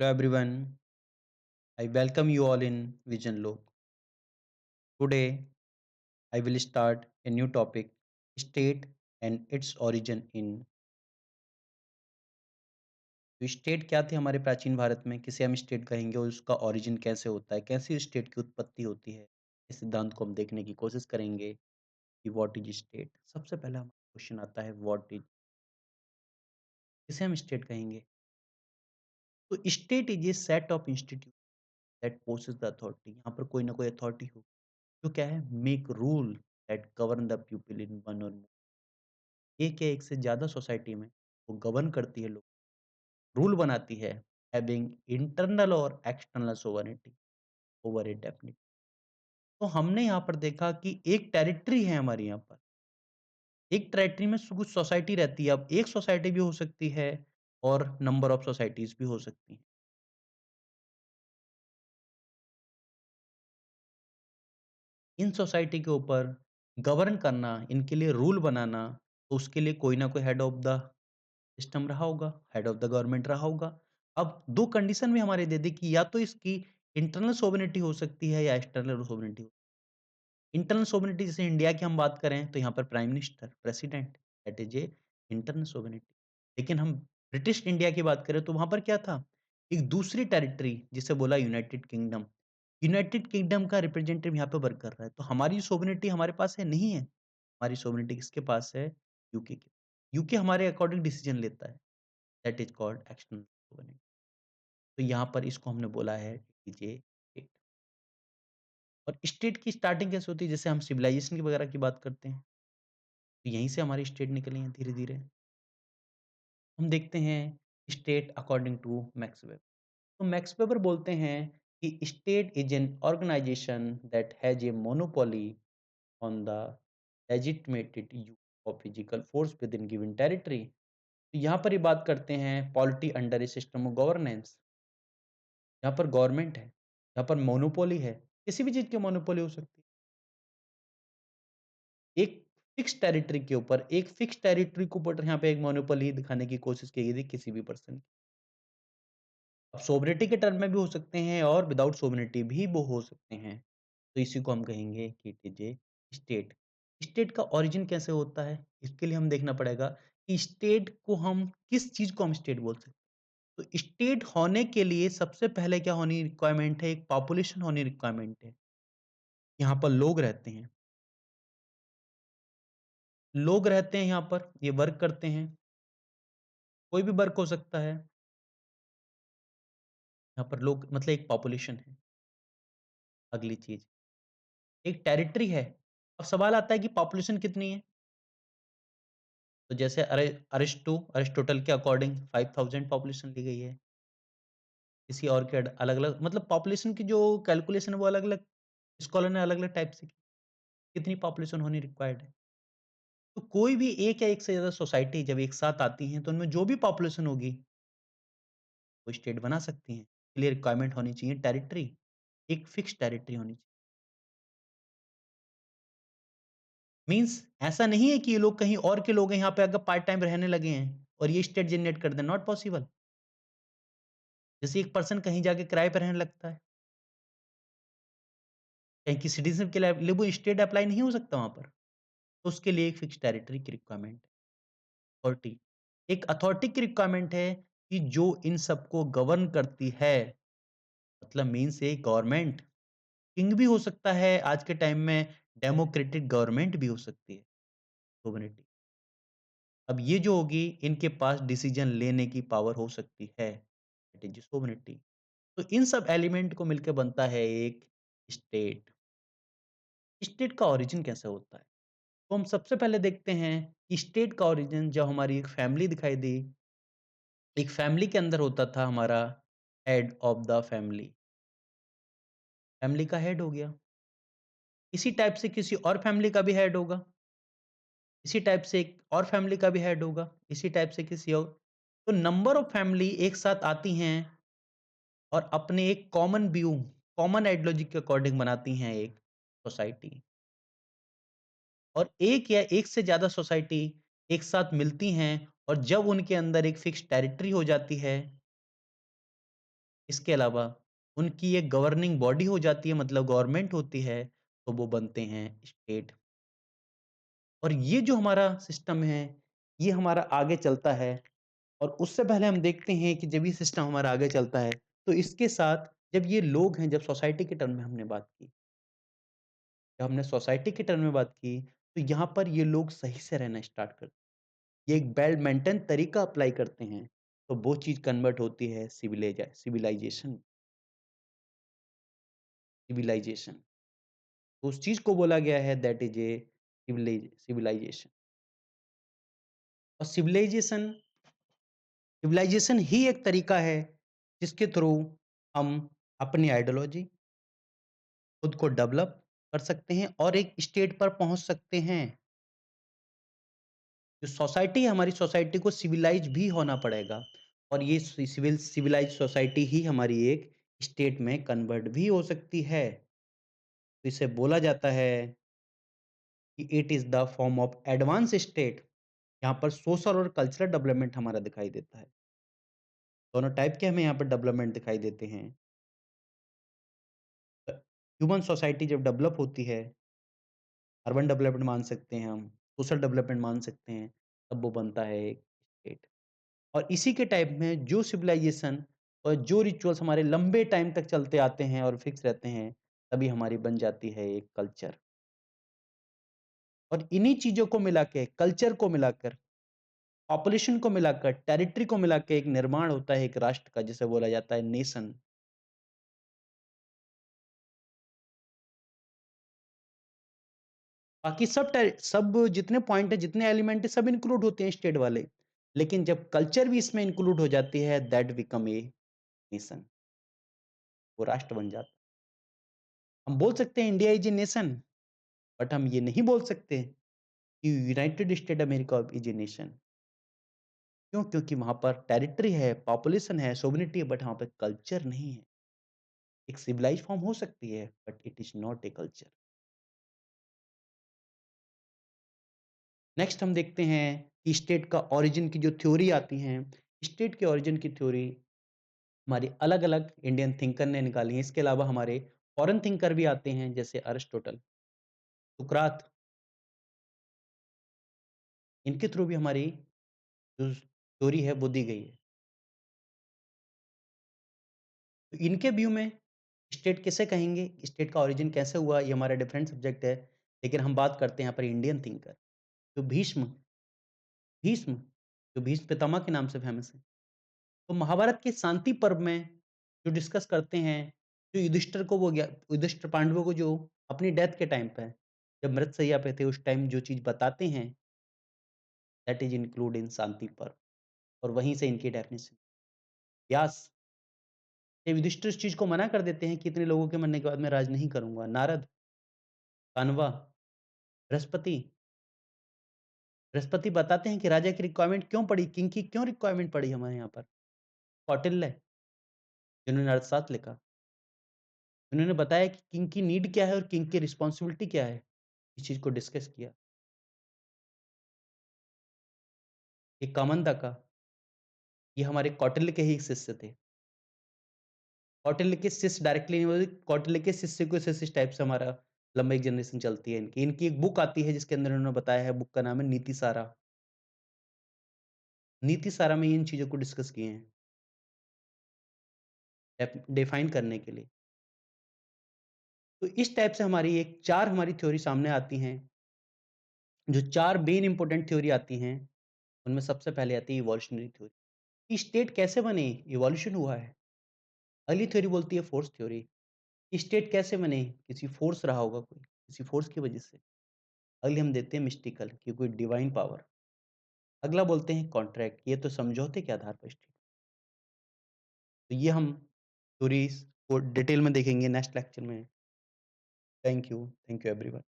Hello everyone, I welcome you all in Vision Log. Today I will start a new topic state and its origin in तो state क्या थे हमारे प्राचीन भारत में किसे हम स्टेट कहेंगे और उसका ओरिजिन कैसे होता है कैसे स्टेट की उत्पत्ति होती है इस सिद्धांत को हम देखने की कोशिश करेंगे कि व्हाट इज स्टेट सबसे पहला हमारा क्वेश्चन आता है व्हाट इज किसे हम स्टेट कहेंगे तो state is a set of institute that possess the authority यहाँ पर कोई ना कोई अथॉरिटी हो जो क्या है make rule that govern the people in one और एक या एक से ज़्यादा सोसाइटी में वो गवर्न करती है लोग, रूल बनाती है, हैविंग इंटरनल और एक्सटर्नल सोवरेनिटी ओवर ए डेफिनिट। तो हमने यहाँ पर देखा कि एक टेरिटरी है हमारे यहाँ पर, एक टेरिटरी में कुछ सोसाइटी रहती है, अब एक सोसाइटी भी हो सकती है और नंबर ऑफ सोसाइटीज़ भी हो सकती हैं। इन सोसाइटी के ऊपर गवर्न करना, इनके लिए रूल बनाना, तो उसके लिए कोई ना कोई हेड ऑफ द सिस्टम रहा होगा, हेड ऑफ द गवर्नमेंट रहा होगा। अब 2 कंडीशन भी हमारे दे दी कि या तो इसकी इंटरनल सोवेreignty हो सकती है या एक्सटर्नल सोवेreignty। इंटरनल सोवेreignty जैसे इंडिया की हम बात करें तो यहाँ पर prime minister, president that is a internal sovereignty. लेकिन हम ब्रिटिश इंडिया की बात करें तो वहाँ पर क्या था? एक दूसरी टेरिटरी जिसे बोला यूनाइटेड किंगडम। यूनाइटेड किंगडम का रिप्रेजेंटेटिव यहाँ पे वर्क कर रहा है। तो हमारी सोवेreignty हमारे पास है? नहीं है। हमारी सोवेreignty किसके पास है? यूके के। यूके हमारे अकॉर्डिंग डिसीजन लेता है। That is called external sovereignty. तो यहाँ पर इसको हमने बोला है लीजिए स्टेट। और स्टेट की स्टार्टिंग कैसे होती है? जैसे हम सिविलाइजेशन की वगैरह की बात करते हैं, तो यहीं से हमारी स्टेट निकली है धीरे-धीरे। हम देखते हैं state according to Max Weber. तो मैक्स वेबर बोलते हैं कि state is an organization that has a monopoly on the legitimated use of physical force within given territory. तो यहाँ पर ये बात करते हैं polity under a system of governance. यहाँ पर गवर्नमेंट है, यहाँ पर मोनोपोली है, किसी भी चीज़ की मोनोपोली हो सकती है। एक फिक्स टेरिटरी के ऊपर, एक फिक्स टेरिटरी के ऊपर यहाँ पे एक मोनोपोली दिखाने की कोशिश की गई थी किसी भी पर्सन की। अब सोवरेनिटी के टर्म में भी हो सकते हैं और विदाउट सोवरेनिटी भी वो हो सकते हैं। तो इसी को हम कहेंगे कि it is a state. State का ओरिजिन कैसे होता है? इसके लिए हम देखना पड़ेगा कि स्टेट को हम किस चीज़ को हम स्टेट बोल सकते हैं। तो स्टेट होने के लिए सबसे पहले क्या होनी रिक्वायरमेंट है? एक पॉपुलेशन होनी रिक्वायरमेंट है। यहाँ पर लोग रहते हैं। लोग रहते हैं यहाँ पर, ये वर्क करते हैं। कोई भी वर्क हो सकता है। यहाँ पर लोग मतलब एक पॉपुलेशन है। अगली चीज़, एक टेरिटरी है। अब सवाल आता है कि पॉपुलेशन कितनी है? तो जैसे अरिस्टोटल के अकॉर्डिंग 5000 पॉपुलेशन ली गई है। किसी और के अलग-अलग मतलब पॉपुलेशन की जो कैलकुलेशन है वो अलग-अलग स्कॉलर ने अलग-अलग टाइप से की। कितनी पॉपुलेशन होनी रिक्वायर्ड है? तो कोई भी एक या एक से ज़्यादा सोसाइटी जब एक साथ आती हैं तो उनमें जो भी पॉपुलेशन होगी, वो स्टेट बना सकती हैं। इसके लिए रिक्वायरमेंट होनी चाहिए टेरिटरी, एक फिक्स टेरिटरी होनी चाहिए। मीन्स ऐसा नहीं है कि ये लोग कहीं और के लोग हैं यहाँ पे अगर पार्ट टाइम रहने लगे हैं और ये स्टेट जनरेट कर दें, नॉट पॉसिबल। जैसे एक पर्सन कहीं जाके किराए पे रहने लगता है, कहीं की सिटीज़नशिप के लिए वो स्टेट अप्लाई नहीं हो सकता वहाँ पर। तो उसके लिए एक फिक्स टेरिटरी की रिक्वायरमेंट है। अथॉरिटी, एक अथॉरिटी की रिक्वायरमेंट है कि जो इन सबको गवर्न करती है, मतलब मीन्स एक गवर्नमेंट, किंग भी हो सकता है आज के टाइम में, डेमोक्रेटिक गवर्नमेंट भी हो सकती है, सोवरेनिटी। अब ये जो होगी इनके पास डिसीजन लेने की पावर हो सकती है, दैट इज़ सोवरेनिटी। तो इन सब एलिमेंट को मिलके बनता है एक स्टेट। स्टेट का ओरिजिन कैसे होता है? तो हम सबसे पहले देखते हैं कि स्टेट का ओरिजिन जब हमारी एक फैमिली दिखाई दी, एक फैमिली के अंदर होता था हमारा head of the family, family का हेड हो गया। इसी टाइप से किसी और फैमिली का भी हेड होगा, इसी टाइप से एक और फैमिली का भी हेड होगा, इसी टाइप से किसी और। तो नंबर ऑफ फैमिली एक साथ आती हैं और अपने एक कॉमन व्यू, कॉमन आइडियोलॉजी के अकॉर्डिंग बनाती हैं एक सोसाइटी। और एक या एक से ज़्यादा सोसाइटी एक साथ मिलती हैं और जब उनके अंदर एक फिक्स टेरिटरी हो जाती है, इसके अलावा उनकी एक गवर्निंग बॉडी हो जाती है मतलब गवर्नमेंट होती है, तो वो बनते हैं स्टेट। और ये जो हमारा सिस्टम है, ये हमारा आगे चलता है और उससे पहले हम देखते हैं कि जब ये सिस्टम हमारा आगे चलता है, तो इसके साथ जब ये लोग हैं, जब सोसाइटी के टर्म में हमने बात की, जब हमने सोसाइटी के टर्म में बात की, तो यहाँ पर ये लोग सही से रहना स्टार्ट करते हैं। ये एक वेल मेंटेन तरीका अप्लाई करते हैं, तो वो चीज़ कन्वर्ट होती है सिविलाइजेशन सिविलाइजेशन। तो उस चीज़ को बोला गया है दैट इज़ ए सिविलाइजेशन। और सिविलाइजेशन ही एक तरीका है जिसके थ्रू हम अपनी आइडियोलॉजी खुद को डेवलप कर सकते हैं और एक स्टेट पर पहुंच सकते हैं। जो सोसाइटी है हमारी सोसाइटी को सिविलाइज भी होना पड़ेगा और ये सिविलाइज सोसाइटी ही हमारी एक स्टेट में कन्वर्ट भी हो सकती है। तो इसे बोला जाता है कि it is the form of advance state. यहाँ पर सोशल और कल्चरल डेवलपमेंट हमारा दिखाई देता है। दोनों टाइप के हमें यहाँ पर डेवलपमेंट दिखाई देते हैं। ह्यूमन सोसाइटी जब डेवलप होती है, अर्बन डेवलपमेंट मान सकते हैं हम, सोशल डेवलपमेंट मान सकते हैं, तब वो बनता है एक स्टेट। और इसी के टाइप में जो सिविलाइजेशन और जो रिचुअल्स हमारे लंबे टाइम तक चलते आते हैं और फिक्स रहते हैं, तभी हमारी बन जाती है एक कल्चर। और इन्हीं चीज़ों को मिला के, कल्चर को मिलाकर, पॉपुलेशन को मिलाकर, टेरिटरी को मिला के एक निर्माण होता है एक राष्ट्र का, जिसे बोला जाता है नेशन। बाकी सब जितने पॉइंट है, जितने एलिमेंट है, सब इंक्लूड होते हैं स्टेट वाले। लेकिन जब कल्चर भी इसमें इंक्लूड हो जाती है, दैट बिकम ए नेशन। वो राष्ट्र बन जाता है। हम बोल सकते हैं India is a nation, but हम ये नहीं बोल सकते कि United state America is a nation. क्यों? क्योंकि वहां पर टेरिटरी है, पॉपुलेशन है, सोवनिटी है, बट वहां पर कल्चर नहीं है। एक सिविलाइज फॉर्म हो सकती है, but it is not a culture. Next हम देखते हैं कि स्टेट का ओरिजिन की जो थ्योरी आती हैं, स्टेट के ओरिजिन की थ्योरी हमारी अलग-अलग इंडियन थिंकर ने निकाली है। इसके अलावा हमारे फॉरेन थिंकर भी आते हैं, जैसे अरिस्टोटल, सुकरात, इनके थ्रू भी हमारी जो थ्योरी है वो दी गई है। तो इनके व्यू में स्टेट किसे कहेंगे, स्टेट का ओरिजिन कैसे हुआ, ये हमारा डिफरेंट सब्जेक्ट है। लेकिन हम बात करते हैं यहाँ पर इंडियन थिंकर, जो भीष्म, जो भीष्म पितामह के नाम से फेमस है। तो महाभारत के शांति पर्व में जो डिस्कस करते हैं, जो युधिष्ठिर पांडवों को जो अपनी डेथ के टाइम पे, जब मृतशैया पे थे, उस टाइम जो चीज़ बताते हैं, दैट इज़ इंक्लूड इन शांति पर्व। और वहीं से इनकी डेफिनेशन। व्यास, जब युधिष्ठिर इस चीज़ को मना कर देते हैं कि इतने लोगों के मरने के बाद मैं राज नहीं करूँगा। नारद, कान्वा, बृहस्पति, बृहस्पति बताते हैं कि राजा की रिक्वायरमेंट क्यों पड़ी, किंग की क्यों रिक्वायरमेंट पड़ी हमारे यहाँ पर। कौटिल्य, जिन्होंने अर्थशास्त्र लिखा, उन्होंने बताया कि किंग की नीड क्या है और किंग की रिस्पॉन्सिबिलिटी क्या है। इस चीज़ को डिस्कस किया। ये कामंदा का, ये हमारे कौटिल्य के ही एक शिष्य थे। कौटिल्य के शिष्य डायरेक्टली नहीं बोले, कौटिल्य के शिष्य को शिष्य इस टाइप से हमारा लंबा एक जनरेशन चलती है इनकी। इनकी एक बुक आती है जिसके अंदर उन्होंने बताया है, बुक का नाम है नीति सारा। नीति सारा में इन चीज़ों को डिस्कस किए हैं, डिफाइन करने के लिए। तो इस टाइप से हमारी एक 4 हमारी थ्योरी सामने आती हैं। जो 4 मेन इंपोर्टेंट थ्योरी आती हैं, उनमें सबसे पहले आती है इवोल्यूशनरी थ्योरी। कि स्टेट कैसे बने? इवोल्यूशन हुआ है। अगली थ्योरी बोलती है फोर्स थ्योरी। स्टेट कैसे बने? किसी फोर्स रहा होगा कोई, किसी फोर्स की वजह से। अगली हम देते हैं मिस्टिकल, कि कोई डिवाइन पावर। अगला बोलते हैं कॉन्ट्रैक्ट, ये तो समझौते के आधार पर स्टेट। तो ये हम थ्योरीज को डिटेल में देखेंगे नेक्स्ट लेक्चर में। Thank you everyone.